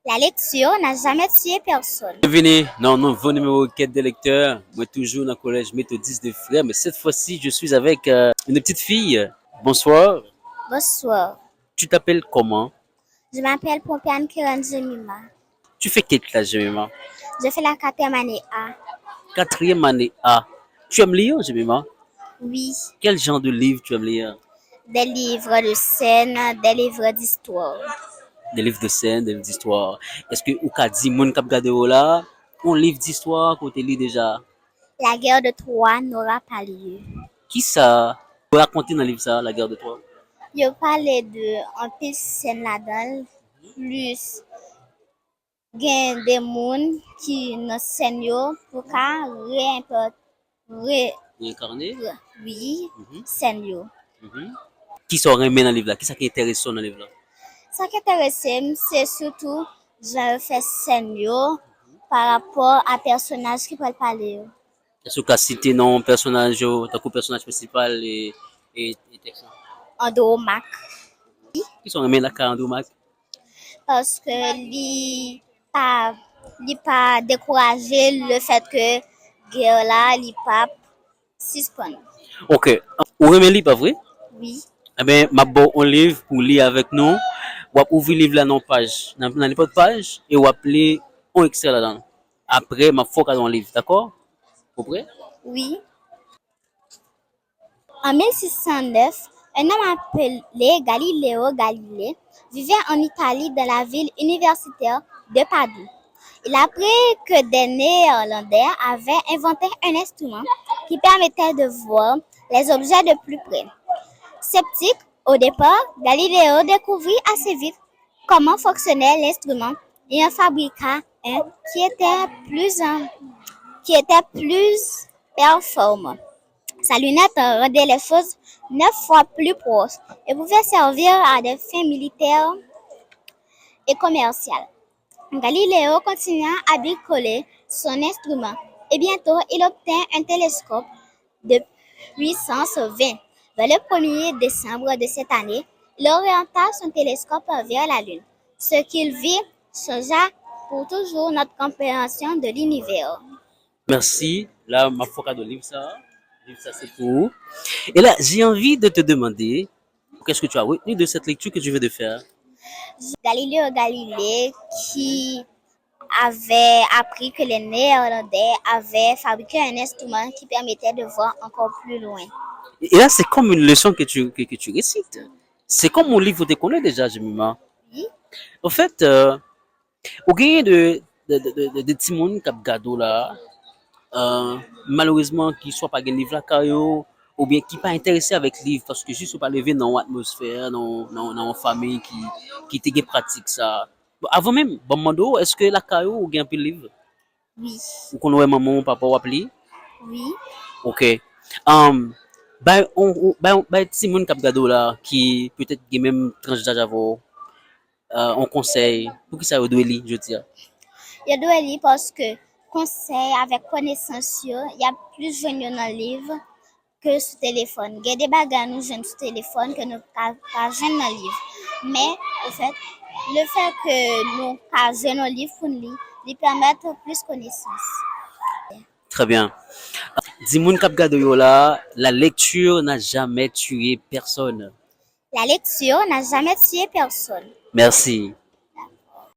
La lecture n'a jamais tué personne. Bienvenue dans un nouveau numéro Quête des lecteurs. Moi, toujours dans le collège méthodiste de Frères, mais cette fois-ci, je suis avec une petite fille. Bonsoir. Bonsoir. Tu t'appelles comment? Je m'appelle Pompiane Kiran Jemima. Tu fais quelle classe, Jemima? Je fais la quatrième année A. Quatrième année A. Tu aimes lire, Jemima? Oui, Quel genre de livre tu aimes lire? des livres de scène, des livres d'histoire. Des livres de scène, des livres d'histoire. Est-ce que ou ka di moun kap gade ou là, un livre d'histoire qu'on te lit déjà? La guerre de Troie n'aura pas lieu. Qui ça? Vous raconter dans le livre ça, la guerre de Troie? Je parlais de un pile scène là-dedans, plus gen des moun qui dans scène yo pour ka Réincarné? oui, Mhm, scène yo. mhm. Qui sont remis dans le livre là? Qui ça qui est intéressant dans le livre là? Ce qui intéresse, c'est surtout je fais scène yo par rapport à personnage qui peut parler yo. Est-ce que tu as cité non personnage, tant que personnage principal et texte? Andromaque Qui sont remis là, Karandoumak? parce que pas li pas décourager le fait que guerre là li pas suspend. Ok. Ou remet livre, pas vrai? Oui, Eh bien, ma bon un livre pour lire avec nous. Ou ouvrir livre là dans page, dans n'importe page, et ou appeler un extrait là-dedans. Après, ma faut dans le livre, d'accord? Vous prêt? oui. En 1609, un homme appelé Galileo Galilei vivait en Italie dans la ville universitaire de Padoue. Il apprit que des Néerlandais avaient inventé un instrument qui permettait de voir les objets de plus près. Sceptique au départ, Galileo découvrit assez vite comment fonctionnait l'instrument et en fabriqua un qui était plus performant. Sa lunette rendait les choses 9 fois plus proches et pouvait servir à des fins militaires et commerciales. Galileo continua à bricoler son instrument et bientôt il obtint un télescope de puissance 20. Vers le 1er décembre de cette année, il orienta son télescope vers la Lune. Ce qu'il vit changea pour toujours notre compréhension de l'univers. Merci. Là, ma faut de livre ça. Livre ça, c'est pour. Et là, j'ai envie de te demander, qu'est-ce que tu as retenu de cette lecture que je vais de faire? Galileo Galilei qui avait appris que les Néerlandais avaient fabriqué un instrument qui permettait de voir encore plus loin. Et là, c'est comme une leçon que tu récites. C'est comme mon livre, tu connais déjà, Jemima. Oui, En fait, au gain de Timon Cap Gado là, malheureusement, qui soit pas gagné livre là, caillou, ou bien qui pas intéressé avec le livre, parce que juste pas lever dans l'atmosphère, dans une famille qui te pratique ça. Bon, avant même, bon, mando, est-ce que la caillou ou gain un livre? oui, Ou qu'on aurait maman ou papa ou appelé? oui. Ok. Ben, Timon Cap Gado là, qui peut-être qui même tranche d'âge avant, on conseille, pour qui ça doit lire, je dis. Il doit lire parce que conseil avec connaissance, il y a plus de dans le livre que sur téléphone. Il y a des bagages nous jeunes sur téléphone que nous pas jeunes dans le livre. Mais au fait, le fait que nous pas jeunes dans le livre pour nous lire, lui permettre plus de connaissance. Très bien. Dimoun Kap Gado yo là, la lecture n'a jamais tué personne. La lecture n'a jamais tué personne. Merci.